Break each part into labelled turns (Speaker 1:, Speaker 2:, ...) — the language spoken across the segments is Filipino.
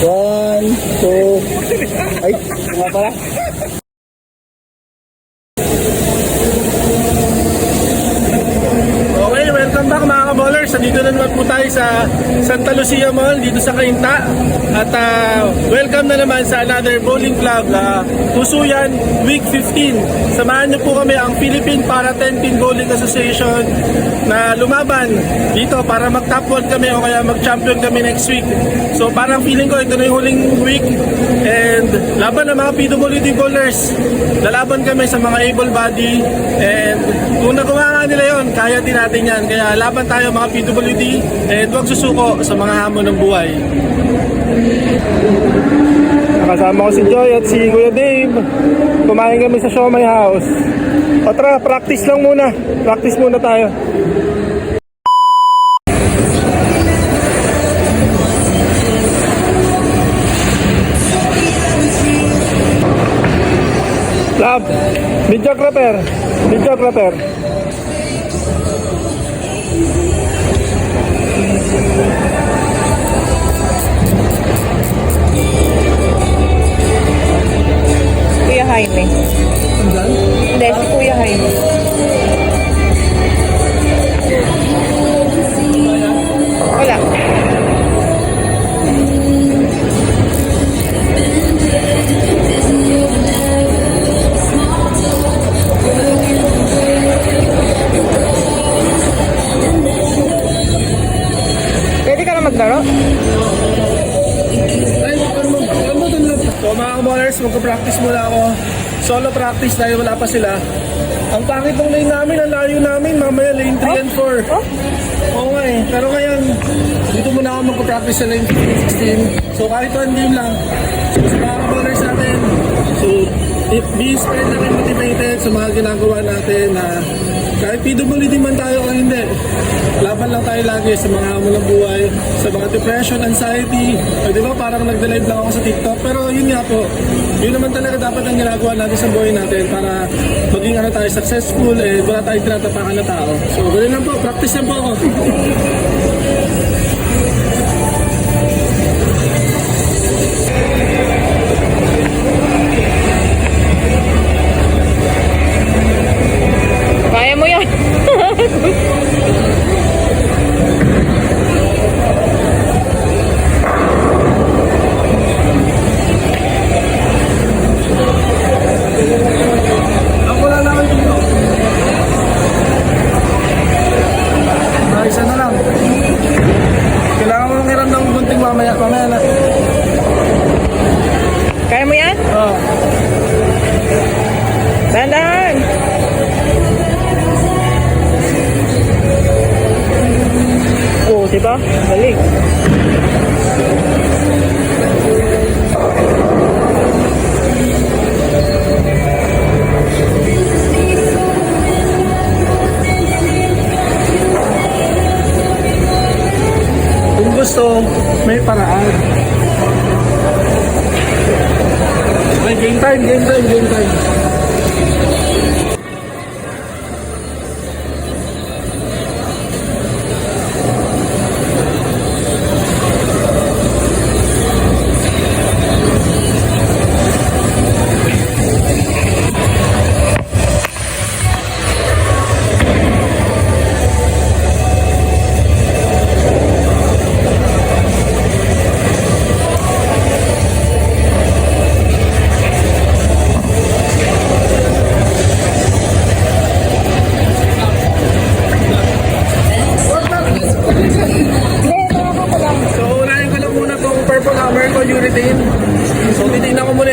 Speaker 1: One, two. Ay, nga pala. Okay, welcome back mga ka-ballers. Dito na naman po tayo sa Santa Lucia Mall, dito sa Cainta. At welcome na naman sa another bowling club na Tusuyan Week 15. Samahan niyo po kami ang Philippine Para 10-Pin Bowling Association na lumaban dito para mag-top 1 kami o kaya mag-champion kami next week. So parang feeling ko ito na yung huling week and laban ng mga PWD bowlers. Lalaban kami sa mga able body and kung nagawa nga nila yon, kaya din natin yan. Kaya laban tayo mga PWD and huwag susuko sa mga hamon ng buhay. Nakasama ko si Joy at si Kuya Dave. Kumain kami sa Siomai House. O tara, practice lang muna. Practice muna tayo. Lab, videographer. Videographer.
Speaker 2: Kuya Jaime. Hindi, si Kuya Jaime. Wala. Pwede ka na maglaro?
Speaker 1: So mga ka-ballers, magka-practice muna ako. Solo practice dahil wala pa sila. Ang pangit ng lane namin, ang layo namin. Mamaya lane 3 and 4. Oo nga eh. Pero ngayon, dito muna ako magka-practice sa lane 15. So kahit 1 game lang. So sa mga ka-ballers natin, so be inspired na rin motivated sa mga ginagawa natin na kahit PWD man tayo o hindi, laban lang tayo lagi sa mga hamon ng buhay, sa mga depression, anxiety. O di ba parang nagde-live lang ako sa TikTok, pero yun nga po, yun naman talaga dapat ang ginagawa natin sa buhay natin para maging tayo successful eh wala tayong tinatapakan na tao. So ganun lang po, practice lang po ako.
Speaker 2: Kaya mo yan.
Speaker 1: Ako lang naman dito. Isa na lang. Kailangan mo nang hiram ng gunting mamaya na.
Speaker 2: Kaya mo yan?
Speaker 1: Oo.
Speaker 2: Dahan-dahan. Oh, diba? Balik.
Speaker 1: Kung gusto, may paraan. May game time.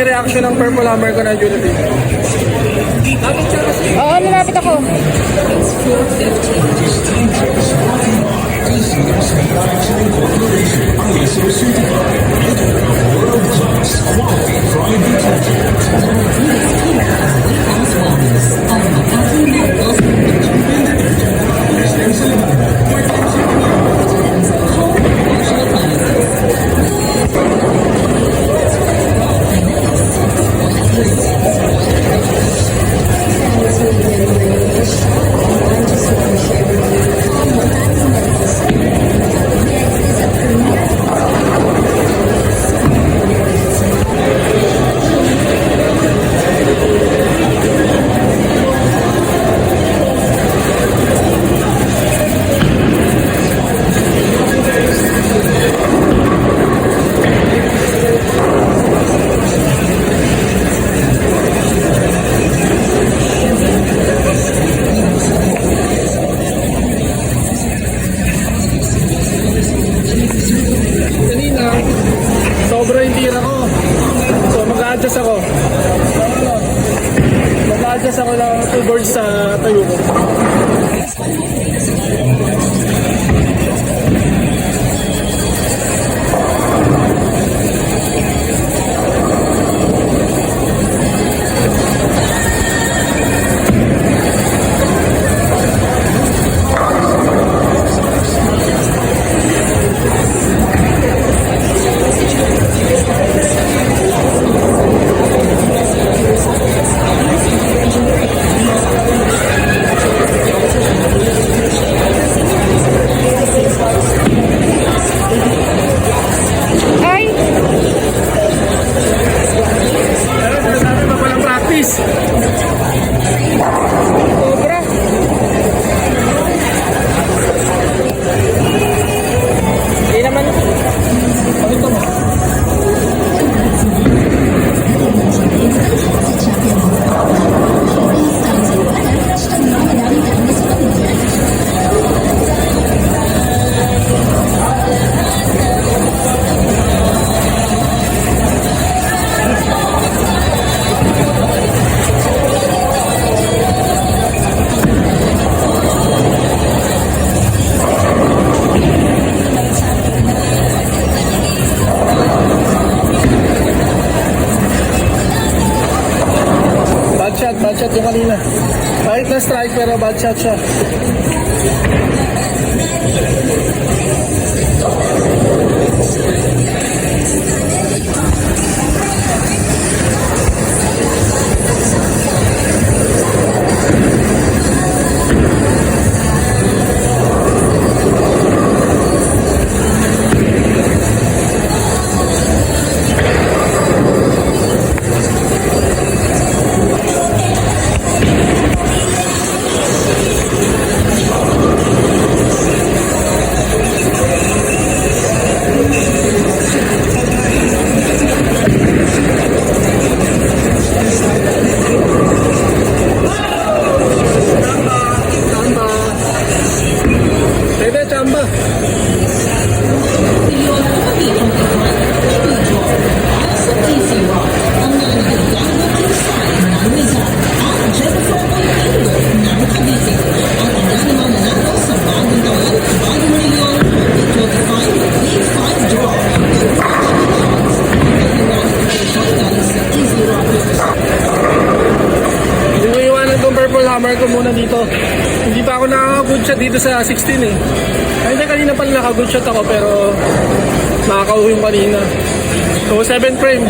Speaker 1: Reaction ng Purple Hammer ko na Julatin.
Speaker 2: Oo, nilapit ako.
Speaker 1: sobra yung tira ko. So mag-a-adjust ako. Mag-a-adjust ako ng 2 boards sa tayo ko.
Speaker 2: Ay!
Speaker 1: Pero sinasabi pa palang practice.
Speaker 2: Sobra. Hindi naman.
Speaker 1: Pakita mo. Bad shot yung kanina. Kahit na strike pero bad shot siya. Pwede, chamba. Yung iwanan tong purple hammer ko muna dito. Hindi pa ako nakaka-good shot dito sa 16 eh. Ay, hindi, kanina pala naka-good shot ako pero nakaka-uwi yung kanina. So, 7 frame.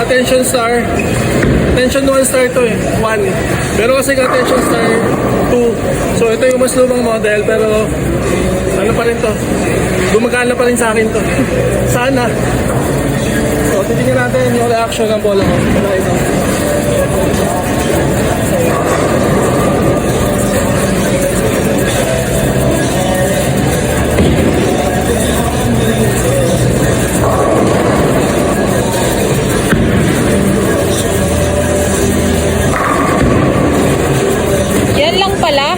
Speaker 1: Attention star. Attention 1 star to eh. 1. Pero kasi attention star 2. So ito yung mas lumang model pero ano pa rin to. Gumagana pa rin sa akin to. Sana. So titignan natin yung reaction ng bola ko.
Speaker 2: Yan lang pala.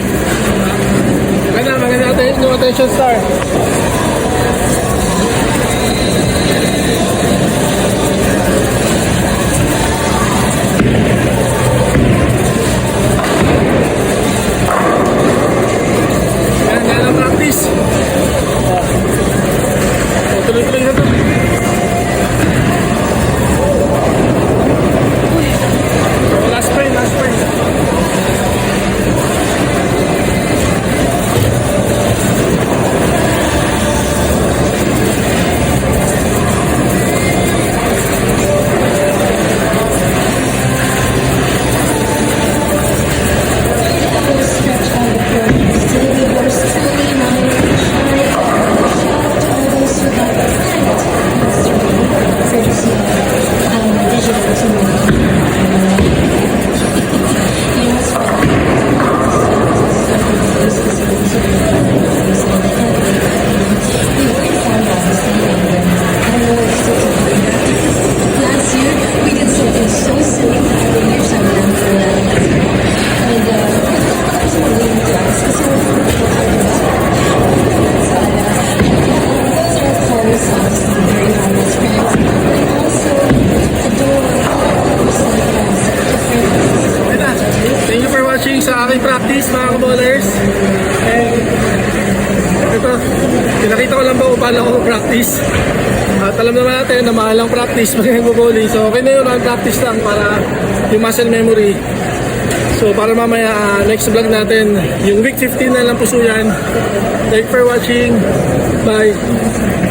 Speaker 1: Maganda natin yung attention star. Thank you for watching sa aking practice mga kaballers. And ito, pinakita ko lang ba kung paano ako practice. At alam naman natin na mahal ang practice pag nag-bowling. So okay na yun, ang practice lang para yung muscle memory. So para mamaya next vlog natin, yung week 15 na lang puso yan. Thank you for watching. Bye.